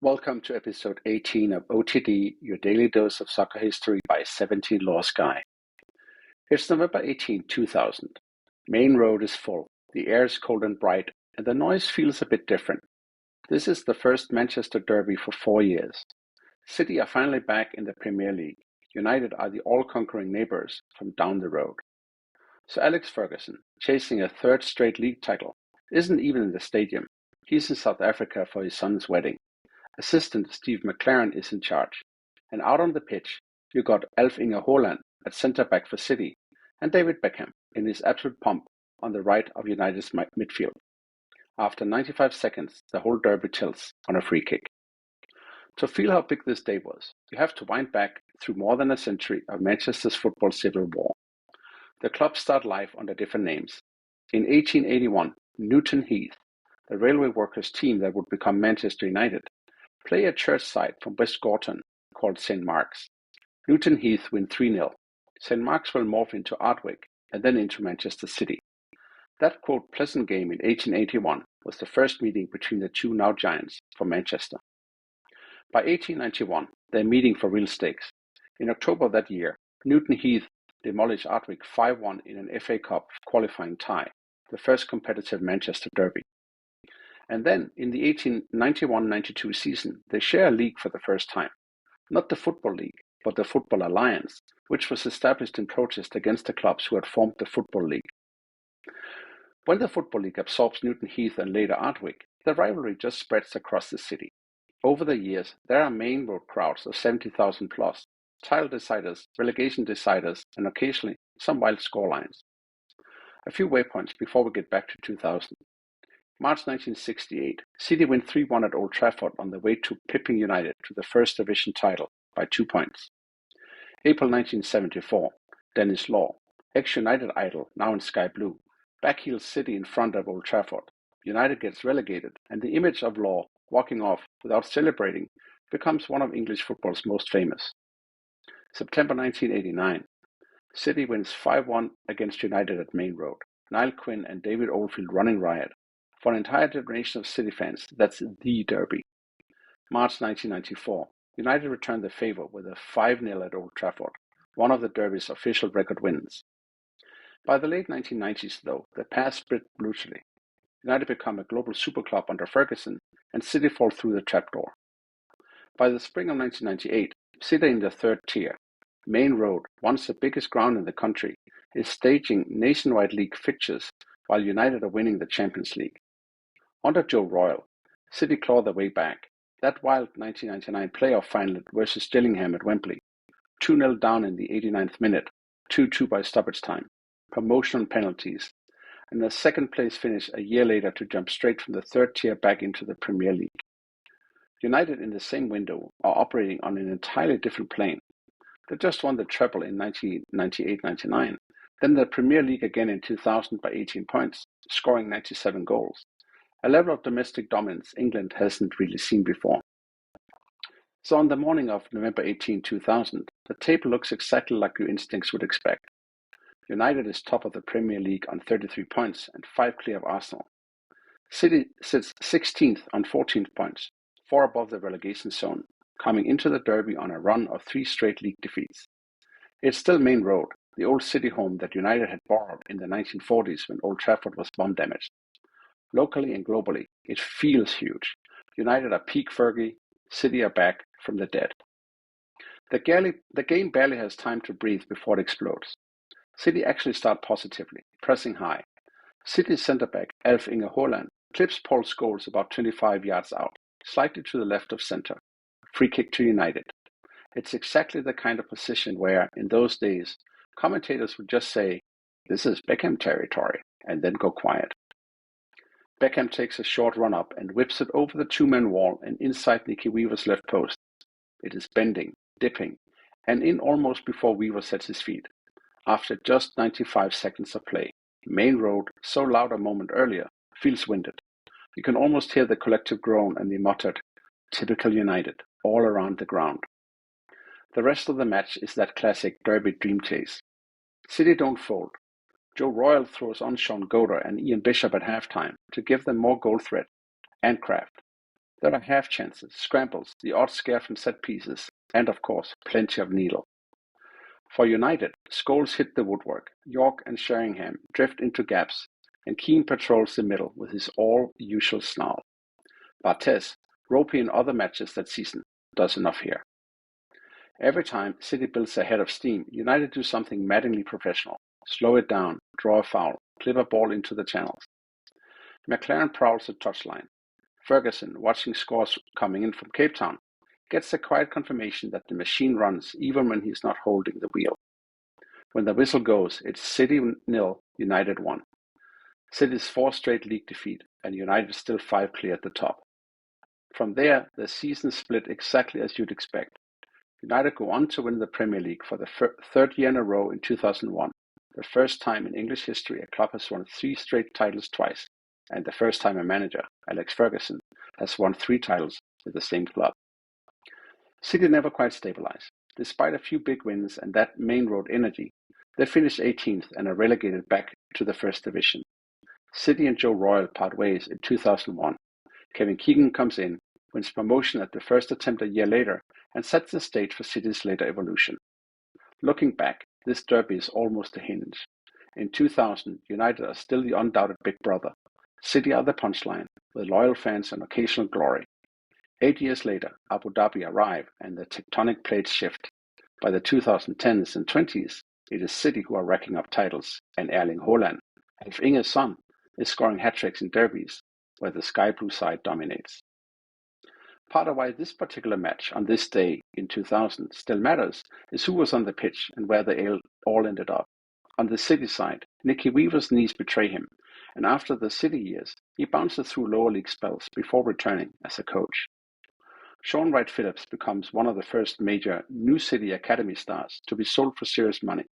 Welcome to episode 18 of OTD, your daily dose of soccer history by 17 Law Sky. It's November 18, 2000. Maine Road is full, the air is cold and bright, and the noise feels a bit different. This is the first Manchester derby for 4 years. City are finally back in the Premier League. United are the all-conquering neighbours from down the road. Sir Alex Ferguson, chasing a third straight league title, isn't even in the stadium. He's in South Africa for his son's wedding. Assistant Steve McClaren is in charge, and out on the pitch you got Alf-Inge Haaland at centre-back for City and David Beckham in his absolute pomp on the right of United's midfield. After 95 seconds, the whole derby tilts on a free kick. To feel how big this day was, you have to wind back through more than a century of Manchester's football civil war. The clubs start life under different names. In 1881, Newton Heath, the railway workers' team that would become Manchester United, play a church side from West Gorton called St. Mark's. Newton Heath win 3-0. St. Mark's will morph into Ardwick and then into Manchester City. That quote pleasant game in 1881 was the first meeting between the two now giants from Manchester. By 1891, they're meeting for real stakes. In October of that year, Newton Heath demolished Ardwick 5-1 in an FA Cup qualifying tie, the first competitive Manchester derby. And then, in the 1891-92 season, they share a league for the first time. Not the Football League, but the Football Alliance, which was established in protest against the clubs who had formed the Football League. When the Football League absorbs Newton Heath and later Ardwick, the rivalry just spreads across the city. Over the years, there are Maine Road crowds of 70,000 plus, title deciders, relegation deciders, and occasionally some wild scorelines. A few waypoints before we get back to 2000. March 1968, City win 3-1 at Old Trafford on the way to pipping United to the First Division title by 2 points. April 1974, Dennis Law, ex-United idol, now in sky blue, backheels City in front of Old Trafford. United gets relegated, and the image of Law walking off without celebrating becomes one of English football's most famous. September 1989, City wins 5-1 against United at Maine Road. Niall Quinn and David Oldfield running riot. For an entire generation of City fans, that's the derby. March 1994, United returned the favour with a 5-0 at Old Trafford, one of the derby's official record wins. By the late 1990s, though, the path split brutally. United become a global super club under Ferguson, and City fall through the trapdoor. By the spring of 1998, City in the third tier. Maine Road, once the biggest ground in the country, is staging nationwide league fixtures while United are winning the Champions League. Under Joe Royle, City claw their way back. That wild 1999 playoff final versus Gillingham at Wembley. 2-0 down in the 89th minute, 2-2 by stoppage time, promotion penalties, and a second place finish a year later to jump straight from the third tier back into the Premier League. United in the same window are operating on an entirely different plane. They just won the treble in 1998-99, then the Premier League again in 2000 by 18 points, scoring 97 goals. A level of domestic dominance England hasn't really seen before. So on the morning of November 18, 2000, the table looks exactly like your instincts would expect. United is top of the Premier League on 33 points and 5 clear of Arsenal. City sits 16th on 14 points, 4 above the relegation zone, coming into the derby on a run of 3 straight league defeats. It's still Maine Road, the old City home that United had borrowed in the 1940s when Old Trafford was bomb damaged. Locally and globally, it feels huge. United are peak Fergie, City are back from the dead. The game barely has time to breathe before it explodes. City actually start positively, pressing high. City centre-back Alf-Inge Haaland clips Paul Scholes about 25 yards out, slightly to the left of centre. Free kick to United. It's exactly the kind of position where, in those days, commentators would just say, "This is Beckham territory," and then go quiet. Beckham takes a short run up and whips it over the two-man wall and inside Nicky Weaver's left post. It is bending, dipping, and in almost before Weaver sets his feet. After just 95 seconds of play, Maine Road, so loud a moment earlier, feels winded. You can almost hear the collective groan and the muttered, "Typical United," all around the ground. The rest of the match is that classic derby dream chase. City don't fold. Joe Royle throws on Sean Goder and Ian Bishop at halftime to give them more goal threat and craft. There are half chances, scrambles, the odd scare from set pieces, and of course, plenty of needle. For United, Scholes hit the woodwork, York and Sheringham drift into gaps, and Keane patrols the middle with his all-usual snarl. Barthez, ropey in other matches that season, does enough here. Every time City builds a head of steam, United do something maddeningly professional. Slow it down, draw a foul, clip a ball into the channels. McClaren prowls the touchline. Ferguson, watching scores coming in from Cape Town, gets a quiet confirmation that the machine runs even when he's not holding the wheel. When the whistle goes, it's City 0, United 1. City's 4th straight league defeat, and United still 5 clear at the top. From there, the season split exactly as you'd expect. United go on to win the Premier League for the third year in a row in 2001, the first time in English history a club has won 3 straight titles twice, and the first time a manager, Alex Ferguson, has won 3 titles with the same club. City never quite stabilized. Despite a few big wins and that Maine Road energy, they finished 18th and are relegated back to the First Division. City and Joe Royle part ways in 2001. Kevin Keegan comes in, wins promotion at the first attempt a year later, and sets the stage for City's later evolution. Looking back, this derby is almost a hinge. In 2000, United are still the undoubted big brother. City are the punchline, with loyal fans and occasional glory. 8 years later, Abu Dhabi arrive and the tectonic plates shift. By the 2010s and 20s, it is City who are racking up titles, and Erling Haaland, Alf-Inge's son, is scoring hat-tricks in derbies, where the sky blue side dominates. Part of why this particular match on this day in 2000 still matters is who was on the pitch and where they all ended up. On the City side, Nicky Weaver's knees betray him, and after the City years, he bounces through lower league spells before returning as a coach. Sean Wright-Phillips becomes one of the first major New City Academy stars to be sold for serious money,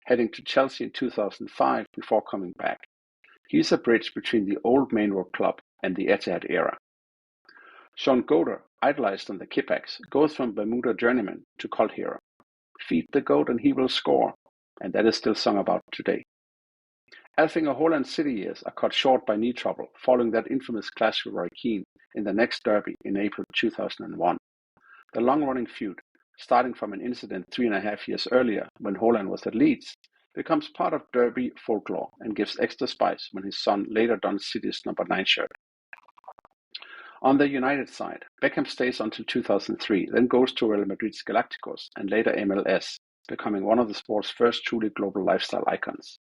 heading to Chelsea in 2005 before coming back. He is a bridge between the old Maine Road club and the Etihad era. Sean Goater, idolized on the Kippax, goes from Bermuda journeyman to cult hero. Feed the goat and he will score, and that is still sung about today. Alf-Inge Haaland's City years are cut short by knee trouble following that infamous clash with Roy Keane in the next derby in April 2001. The long-running feud, starting from an incident 3.5 years earlier when Haaland was at Leeds, becomes part of derby folklore and gives extra spice when his son later dons City's number 9 shirt. On the United side, Beckham stays until 2003, then goes to Real Madrid's Galacticos and later MLS, becoming one of the sport's first truly global lifestyle icons.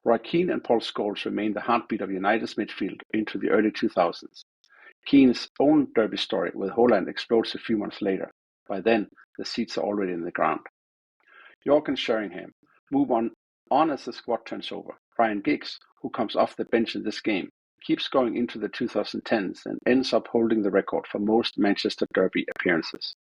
Roy Keane and Paul Scholes remain the heartbeat of United's midfield into the early 2000s. Keane's own derby story with Haaland explodes a few months later. By then, the seats are already in the ground. York and Sheringham move on as the squad turns over. Ryan Giggs, who comes off the bench in this game, keeps going into the 2010s and ends up holding the record for most Manchester derby appearances.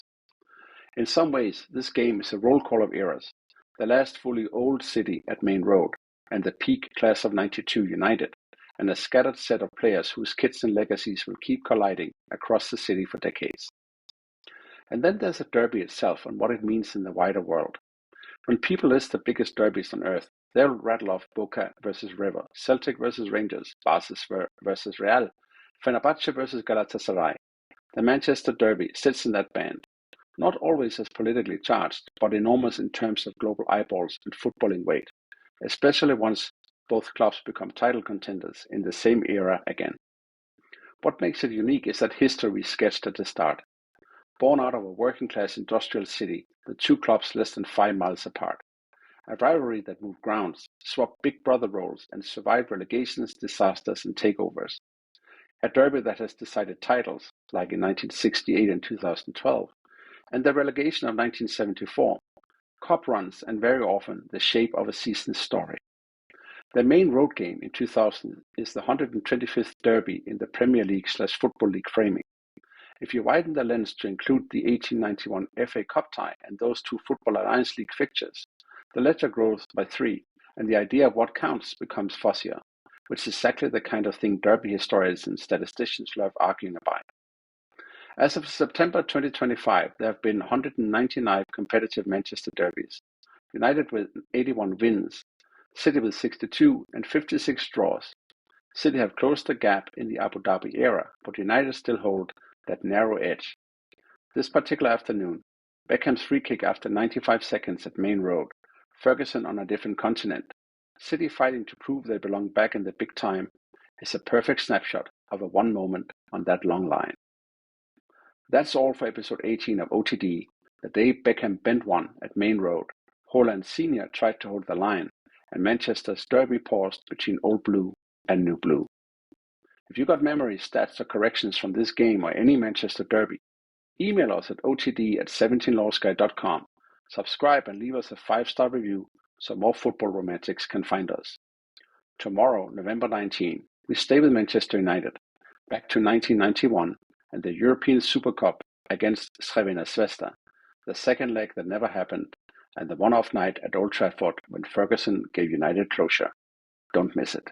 In some ways, this game is a roll call of eras, the last fully old City at Maine Road, and the peak class of '92 United, and a scattered set of players whose kits and legacies will keep colliding across the city for decades. And then there's the derby itself and what it means in the wider world. When people list the biggest derbies on earth, they'll rattle off Boca versus River, Celtic versus Rangers, Barca versus Real, Fenerbahce versus Galatasaray. The Manchester Derby sits in that band, not always as politically charged, but enormous in terms of global eyeballs and footballing weight, especially once both clubs become title contenders in the same era again. What makes it unique is that history sketched at the start. Born out of a working-class industrial city, the two clubs less than 5 miles apart. A rivalry that moved grounds, swapped big brother roles, and survived relegations, disasters, and takeovers. A derby that has decided titles, like in 1968 and 2012, and the relegation of 1974, cup runs, and very often the shape of a season's story. The Maine Road game in 2000 is the 125th derby in the Premier League/Football League framing. If you widen the lens to include the 1891 FA Cup tie and those two Football Alliance League fixtures, the ledger grows by 3, and the idea of what counts becomes fussier, which is exactly the kind of thing derby historians and statisticians love arguing about. As of September 2025, there have been 199 competitive Manchester derbies, United with 81 wins, City with 62 and 56 draws. City have closed the gap in the Abu Dhabi era, but United still hold that narrow edge. This particular afternoon, Beckham's free kick after 95 seconds at Maine Road, Ferguson on a different continent, City fighting to prove they belong back in the big time, is a perfect snapshot of a one moment on that long line. That's all for episode 18 of OTD, the day Beckham bent one at Maine Road. Haaland Sr. tried to hold the line, and Manchester's derby paused between Old Blue and New Blue. If you got memories, stats, or corrections from this game or any Manchester derby, email us at otd@17lawsguy.com. Subscribe and leave us a 5-star review so more football romantics can find us. Tomorrow, November 19, we stay with Manchester United, back to 1991 and the European Super Cup against Crvena Zvezda, the second leg that never happened, and the one-off night at Old Trafford when Ferguson gave United closure. Don't miss it.